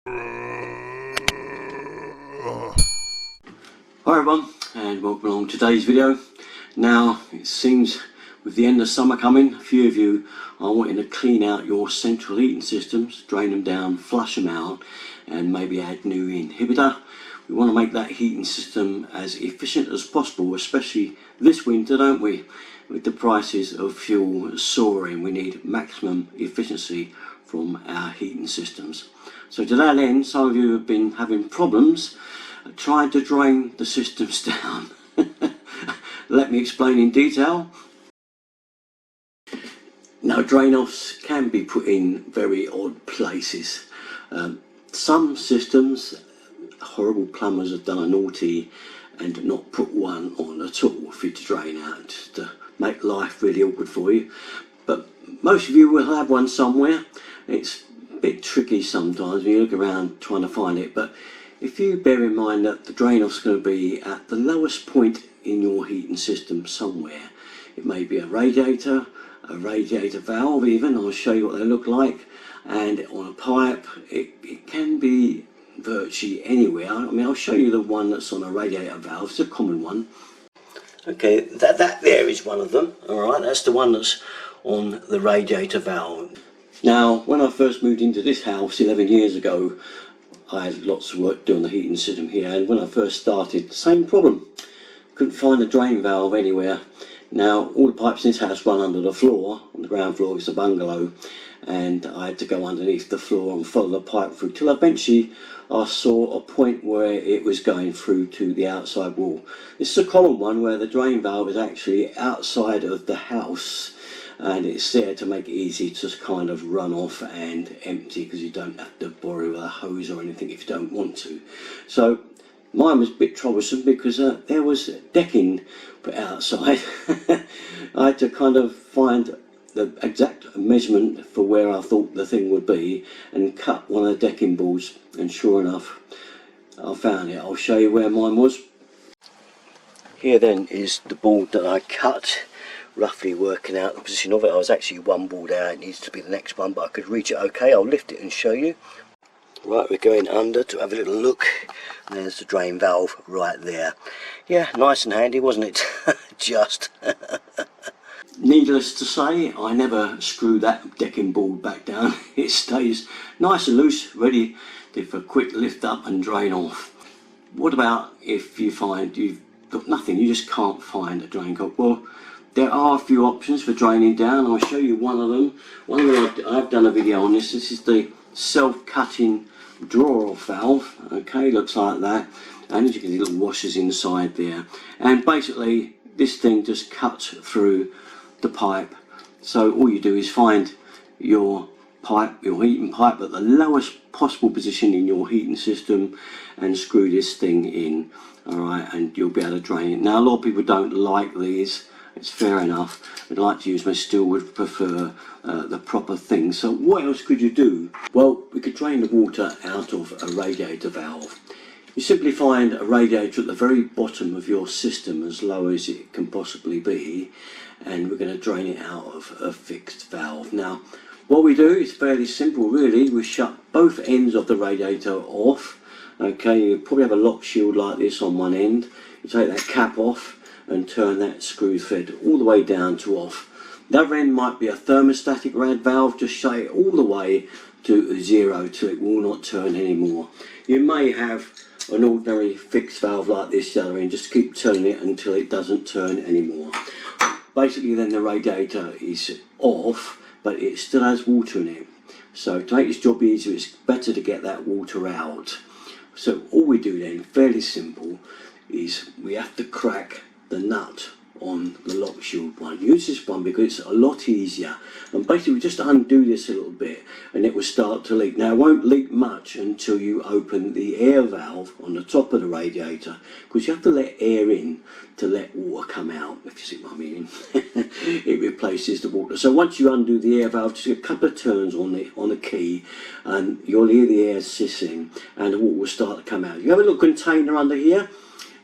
Hi everyone, and welcome along to today's video. Now it seems with the end of summer coming, a few of you are wanting to clean out your central heating systems, drain them down, flush them out, and maybe add new inhibitor. We want to make that heating system as efficient as possible, especially this winter, don't we? With the prices of fuel soaring, we need maximum efficiency from our heating systems. So to that end, some of you have been having problems trying to drain the systems down. Let me explain in detail. Now, drain-offs can be put in very odd places. Some systems, horrible plumbers have done a naughty and not put one on at all for you to drain out, just to make life really awkward for you. But most of you will have one somewhere. It's a bit tricky sometimes when you look around trying to find it, but if you bear in mind that the drain off is going to be at the lowest point in your heating system somewhere, it may be a radiator valve even, I'll show you what they look like, and on a pipe it can be virtually anywhere. I mean, I'll show you the one that's on a radiator valve. It's a common one. Okay, that there is one of them. Alright, that's the one that's on the radiator valve. Now, when I first moved into this house 11 years ago, I had lots of work doing the heating system here, and when I first started, same problem. Couldn't find a drain valve anywhere. Now, all the pipes in this house run under the floor. On the ground floor is a bungalow, and I had to go underneath the floor and follow the pipe through till eventually I saw a point where it was going through to the outside wall. This is a common one where the drain valve is actually outside of the house, and it's there to make it easy to kind of run off and empty, because you don't have to borrow a hose or anything if you don't want to. So mine was a bit troublesome because there was decking put outside. I had to kind of find the exact measurement for where I thought the thing would be and cut one of the decking boards, and sure enough I found it. I'll show you where mine was. Here then is the board that I cut, roughly working out the position of it. I was actually one board out, it needs to be the next one, but I could reach it okay. I'll lift it and show you. Right, we're going under to have a little look. There's the drain valve right there. Yeah, nice and handy, wasn't it? Just. Needless to say, I never screw that decking board back down. It stays nice and loose, ready for a quick lift up and drain off. What about if you find you've got nothing, you just can't find a drain cock? Well, there are a few options for draining down. I'll show you one of them. One of them, I've done a video on this. This is the self-cutting draw-off valve. Okay, looks like that. And as you can see, little washers inside there. And basically, this thing just cuts through the pipe. So all you do is find your pipe, your heating pipe, at the lowest possible position in your heating system, and screw this thing in. All right, and you'll be able to drain it. Now, a lot of people don't like these. It's fair enough. I'd like to use them, I still would prefer the proper thing. So what else could you do? Well, we could drain the water out of a radiator valve. You simply find a radiator at the very bottom of your system, as low as it can possibly be, and we're going to drain it out of a fixed valve. Now, what we do is fairly simple really. We shut both ends of the radiator off. Okay, you probably have a lock shield like this on one end. You take that cap off and turn that screw thread all the way down to off. The other end might be a thermostatic rad valve. Just shut it all the way to 0 till it will not turn anymore. You may have an ordinary fixed valve like this the other end. Just keep turning it until it doesn't turn anymore. Basically then the radiator is off, but it still has water in it. So to make this job easier, it's better to get that water out. So all we do then, fairly simple, is we have to crack the nut on the lock shield one. Use this one because it's a lot easier, and basically we just undo this a little bit and it will start to leak. Now it won't leak much until you open the air valve on the top of the radiator, because you have to let air in to let water come out, if you see what I mean. It replaces the water. So once you undo the air valve, just a couple of turns on the key, and you'll hear the air sissing and the water will start to come out. You have a little container under here,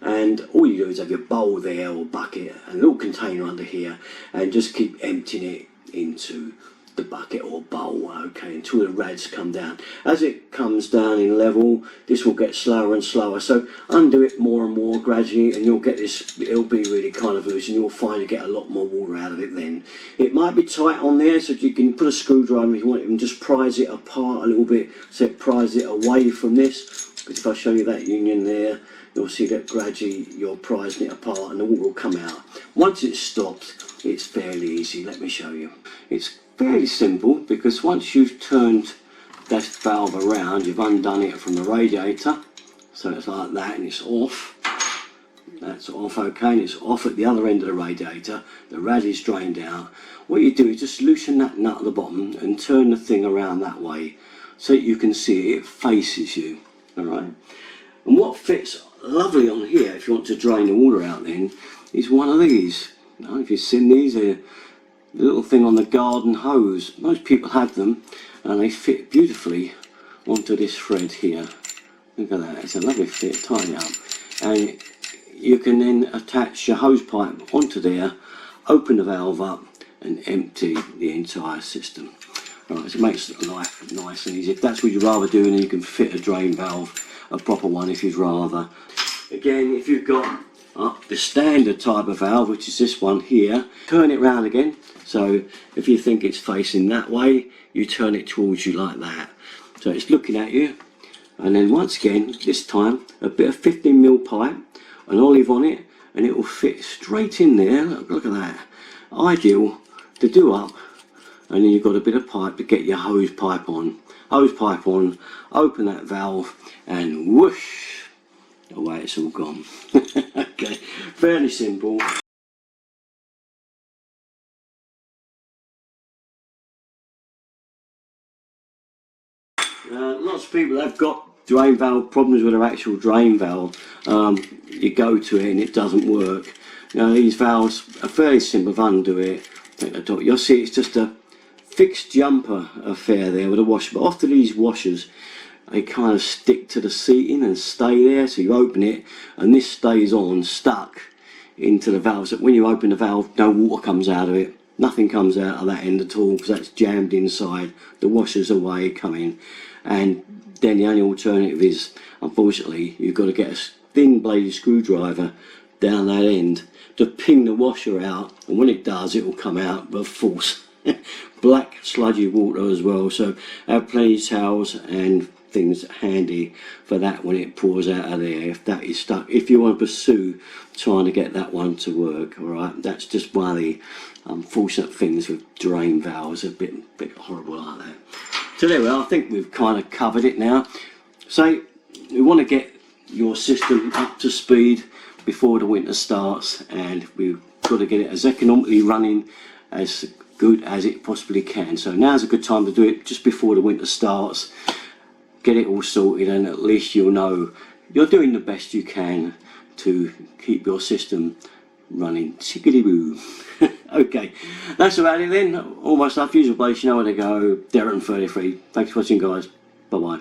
and all you do is have your bowl there or bucket and a little container under here, and just keep emptying it into the bucket or bowl, okay, until the rads come down. As it comes down in level, this will get slower and slower, so undo it more and more gradually, and you'll get this, it'll be really kind of loose, and you'll find you get a lot more water out of it then. It might be tight on there, so you can put a screwdriver if you want, and just prise it apart a little bit, so it prise it away from this, because if I show you that union there, you'll see that gradually you're prising it apart and the water will come out. Once it stops, it's fairly easy. Let me show you. It's fairly simple, because once you've turned that valve around, you've undone it from the radiator, so it's like that, and it's off. That's off, okay, and it's off at the other end of the radiator. The rad is drained out. What you do is just loosen that nut at the bottom and turn the thing around that way, so that you can see it faces you. Alright, and what fits lovely on here, if you want to drain the water out then, is one of these. I don't know if you've seen these, the little thing on the garden hose. Most people have them, and they fit beautifully onto this thread here. Look at that, it's a lovely fit, tidy up. And you can then attach your hose pipe onto there, open the valve up and empty the entire system. Right, so it makes life nice and easy. If that's what you'd rather do, then you can fit a drain valve, a proper one if you'd rather. Again, if you've got the standard type of valve, which is this one here, turn it round again. So if you think it's facing that way, you turn it towards you like that. So it's looking at you, and then once again, this time, a bit of 15mm pipe, an olive on it, and it will fit straight in there. Look at that. Ideal to do up. And then you've got a bit of pipe to get your hose pipe on. Hose pipe on, open that valve, and whoosh, away it's all gone. Okay, fairly simple. Lots of people have got drain valve problems with their actual drain valve. You go to it and it doesn't work. Now these valves are fairly simple. If I undo it, you'll see it's just a fixed jumper affair there with a washer, but after these washers they kind of stick to the seating and stay there, so you open it and this stays on, stuck into the valve, so when you open the valve no water comes out of it, nothing comes out of that end at all, because that's jammed inside, the washer's away coming. And then the only alternative is, unfortunately, you've got to get a thin bladed screwdriver down that end to ping the washer out, and when it does it will come out with force. Black sludgy water as well, so have plenty of towels and things handy for that when it pours out of there, if that is stuck, if you want to pursue trying to get that one to work. Alright, that's just one of the unfortunate things with drain valves, a bit horrible like that. So there we are, I think we've kind of covered it now. So we want to get your system up to speed before the winter starts, and we've got to get it as economically running as good as it possibly can. So now's a good time to do it, just before the winter starts. Get it all sorted, and at least you'll know you're doing the best you can to keep your system running tickety-boo. Okay, that's about it then. All my stuff, usual place, you know where to go. Darren33. Thanks for watching, guys. Bye bye.